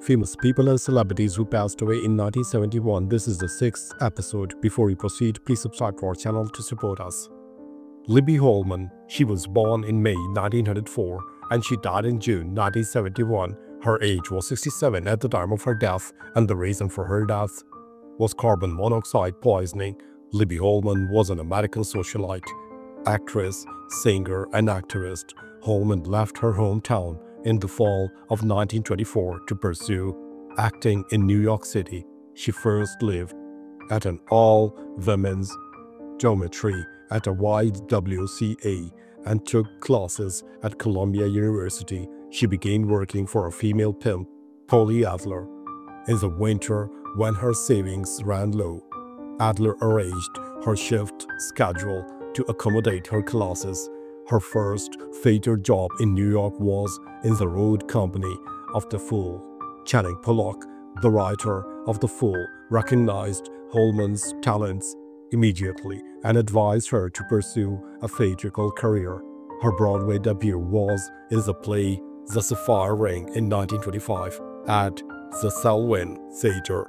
Famous people and celebrities who passed away in 1971. This is the 6th episode. Before we proceed, please subscribe to our channel to support us. Libby Holman. She was born in May 1904 and she died in June 1971. Her age was 67 at the time of her death, and the reason for her death was carbon monoxide poisoning. Libby Holman was an American socialite, actress, singer, and activist. Holman left her hometown in the fall of 1924 to pursue acting in New York City. She first lived at an all-women's dormitory at a YWCA and took classes at Columbia University. She began working for a female pimp, Polly Adler. In the winter, when her savings ran low, Adler arranged her shift schedule to accommodate her classes. Her first theater job in New York was in the road company of The Fool. Channing Pollock, the writer of The Fool, recognized Holman's talents immediately and advised her to pursue a theatrical career. Her Broadway debut was in the play The Sapphire Ring in 1925 at the Selwyn Theater,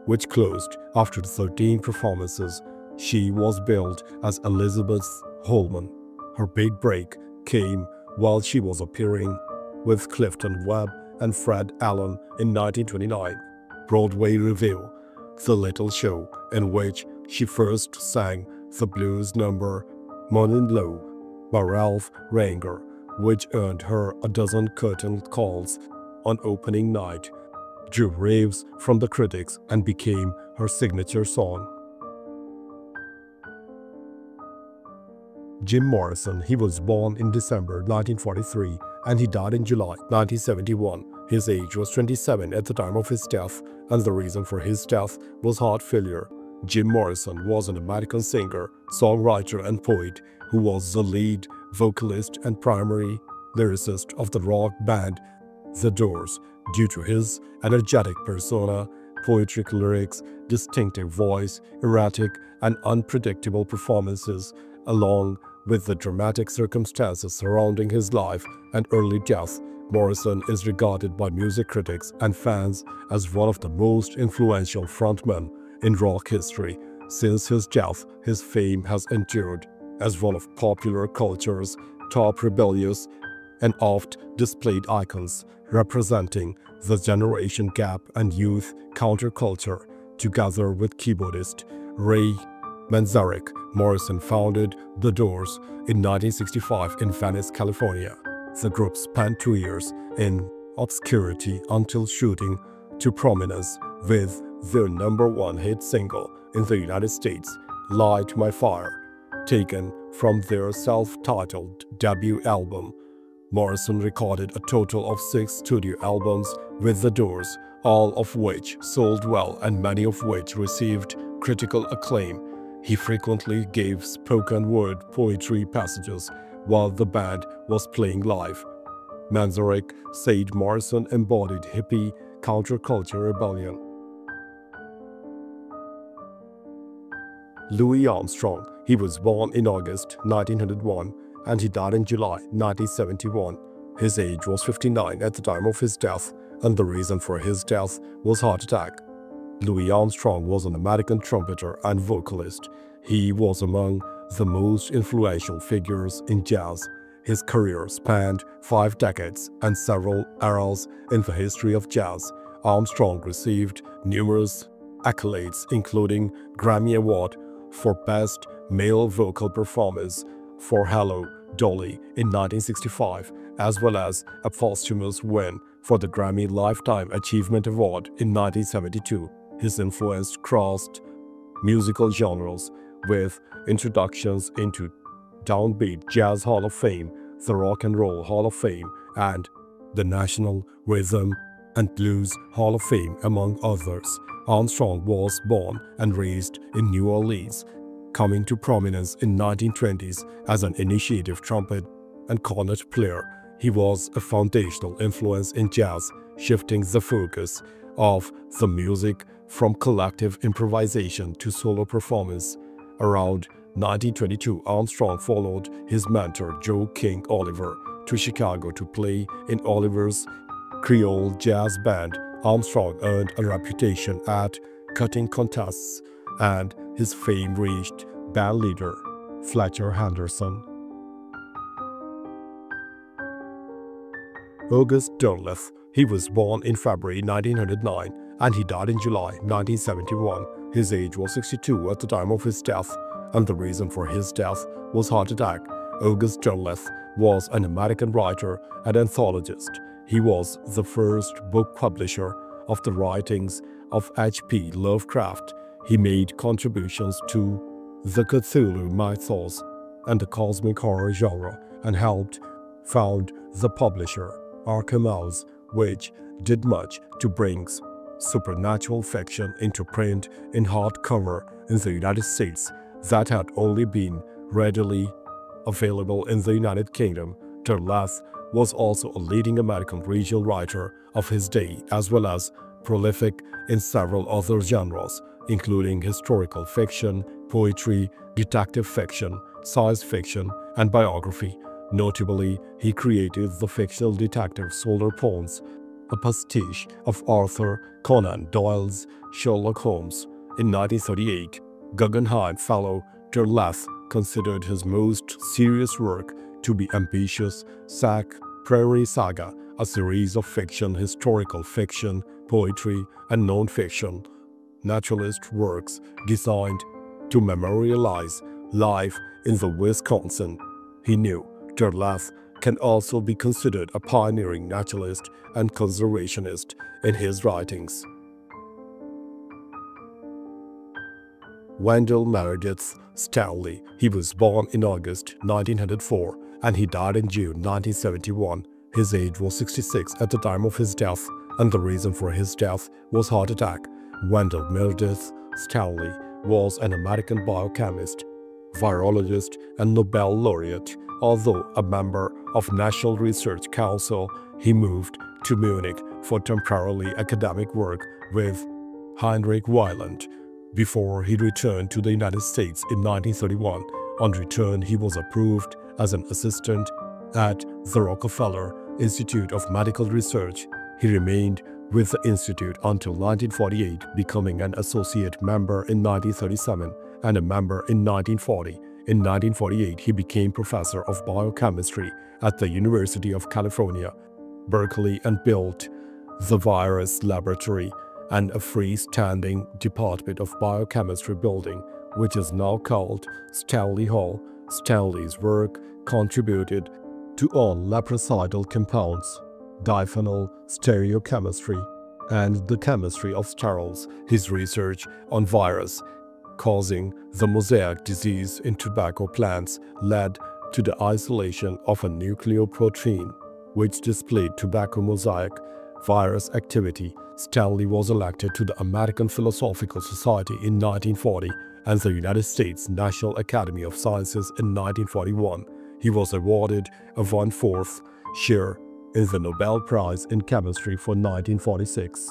which closed after 13 performances. She was billed as Elizabeth Holman. Her big break came while she was appearing with Clifton Webb and Fred Allen in 1929 Broadway revue, The Little Show, in which she first sang the blues number Morning Low by Ralph Ranger, which earned her a dozen curtain calls on opening night, drew raves from the critics, and became her signature song. Jim Morrison. He was born in December 1943 and he died in July 1971. His age was 27 at the time of his death, and the reason for his death was heart failure. Jim Morrison was an American singer, songwriter, and poet who was the lead vocalist and primary lyricist of the rock band The Doors. Due to his energetic persona, poetic lyrics, distinctive voice, erratic and unpredictable performances, along with the dramatic circumstances surrounding his life and early death, Morrison is regarded by music critics and fans as one of the most influential frontmen in rock history. Since his death, his fame has endured as one of popular culture's top rebellious and oft-displayed icons, representing the generation gap and youth counterculture. Together with keyboardist Ray Manzarek, Morrison founded The Doors in 1965 in Venice, California. The group spent 2 years in obscurity until shooting to prominence with their #1 hit single in the United States, Light My Fire, taken from their self-titled debut album. Morrison recorded a total of 6 studio albums with The Doors, all of which sold well and many of which received critical acclaim. He frequently gave spoken word poetry passages while the band was playing live. Manzarek said Morrison embodied hippie counterculture rebellion. Louis Armstrong. He was born in August 1901 and he died in July 1971. His age was 59 at the time of his death, and the reason for his death was heart attack. Louis Armstrong was an American trumpeter and vocalist. He was among the most influential figures in jazz. His career spanned 5 decades and several eras in the history of jazz. Armstrong received numerous accolades, including Grammy Award for Best Male Vocal Performance for Hello, Dolly in 1965, as well as a posthumous win for the Grammy Lifetime Achievement Award in 1972. His influence crossed musical genres, with introductions into Downbeat Jazz Hall of Fame, the Rock and Roll Hall of Fame, and the National Rhythm and Blues Hall of Fame, among others. Armstrong was born and raised in New Orleans, coming to prominence in 1920s as an initiative trumpet and cornet player. He was a foundational influence in jazz, shifting the focus of the music from collective improvisation to solo performance. Around 1922, Armstrong followed his mentor Joe King Oliver to Chicago to play in Oliver's Creole jazz band Armstrong earned a reputation at cutting contests, and his fame reached band leader Fletcher Henderson. August Derleth. He was born in February 1909 and he died in July 1971. His age was 62 at the time of his death, and the reason for his death was heart attack. August Derleth was an American writer and anthologist. He was the first book publisher of the writings of H.P. Lovecraft. He made contributions to the Cthulhu mythos and the cosmic horror genre and helped found the publisher Arkham House, which did much to bring supernatural fiction into print in hardcover in the United States that had only been readily available in the United Kingdom. Derleth was also a leading American regional writer of his day, as well as prolific in several other genres, including historical fiction, poetry, detective fiction, science fiction, and biography. Notably, he created the fictional detective Solar Pons, a pastiche of Arthur Conan Doyle's Sherlock Holmes. In 1938, Guggenheim Fellow Derleth considered his most serious work to be ambitious Sac Prairie Saga, a series of fiction, historical fiction, poetry, and non-fiction naturalist works designed to memorialize life in the Wisconsin. He knew Derleth can also be considered a pioneering naturalist and conservationist in his writings. Wendell Meredith Stanley. He was born in August 1904 and he died in June 1971. His age was 66 at the time of his death, and the reason for his death was heart attack. Wendell Meredith Stanley was an American biochemist, virologist, and Nobel laureate. Although a member of National Research Council, he moved to Munich for temporarily academic work with Heinrich Wieland before he returned to the United States in 1931. On return, he was approved as an assistant at the Rockefeller Institute of Medical Research. He remained with the institute until 1948, becoming an associate member in 1937 and a member in 1940. In 1948, he became professor of biochemistry at the University of California, Berkeley, and built the virus laboratory and a freestanding Department of Biochemistry building, which is now called Stanley Hall. Stanley's work contributed to all leprocidal compounds, diphenyl stereochemistry, and the chemistry of sterols. His research on virus causing the mosaic disease in tobacco plants led to the isolation of a nucleoprotein, which displayed tobacco mosaic virus activity. Stanley was elected to the American Philosophical Society in 1940 and the United States National Academy of Sciences in 1941. He was awarded a 1/4 share in the Nobel Prize in Chemistry for 1946.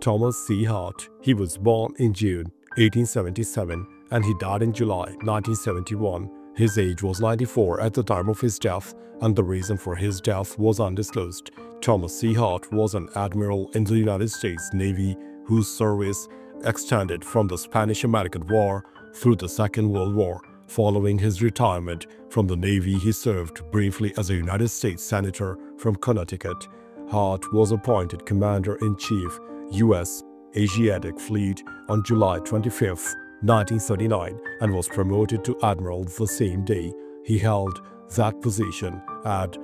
Thomas C. Hart. He was born in June 1877 and he died in July 1971. His age was 94 at the time of his death, and the reason for his death was undisclosed. Thomas C. Hart was an admiral in the United States Navy whose service extended from the Spanish-American War through the Second World War. Following his retirement from the Navy, he served briefly as a United States Senator from Connecticut. Hart was appointed Commander-in-Chief, U.S. Asiatic Fleet on July 25, 1939, and was promoted to Admiral the same day. He held that position at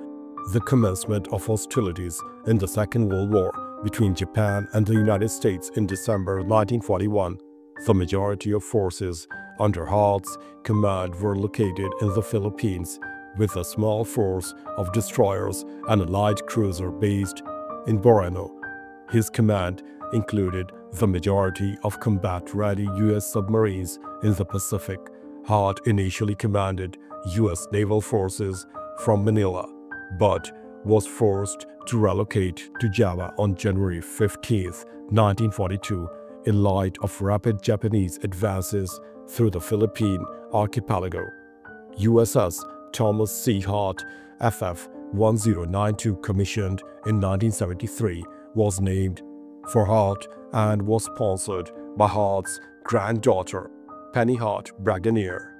the commencement of hostilities in the Second World War between Japan and the United States in December 1941. The majority of forces under Hart's command were located in the Philippines, with a small force of destroyers and a light cruiser based in Borneo. His command included the majority of combat-ready U.S. submarines in the Pacific. Hart initially commanded U.S. naval forces from Manila, but was forced to relocate to Java on January 15, 1942, in light of rapid Japanese advances through the Philippine archipelago. USS Thomas C. Hart, FF, 1092 commissioned in 1973 was named for Hart and was sponsored by Hart's granddaughter, Penny Hart Bragdonier.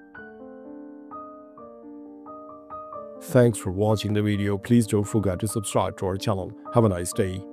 Thanks for watching the video. Please don't forget to subscribe to our channel. Have a nice day.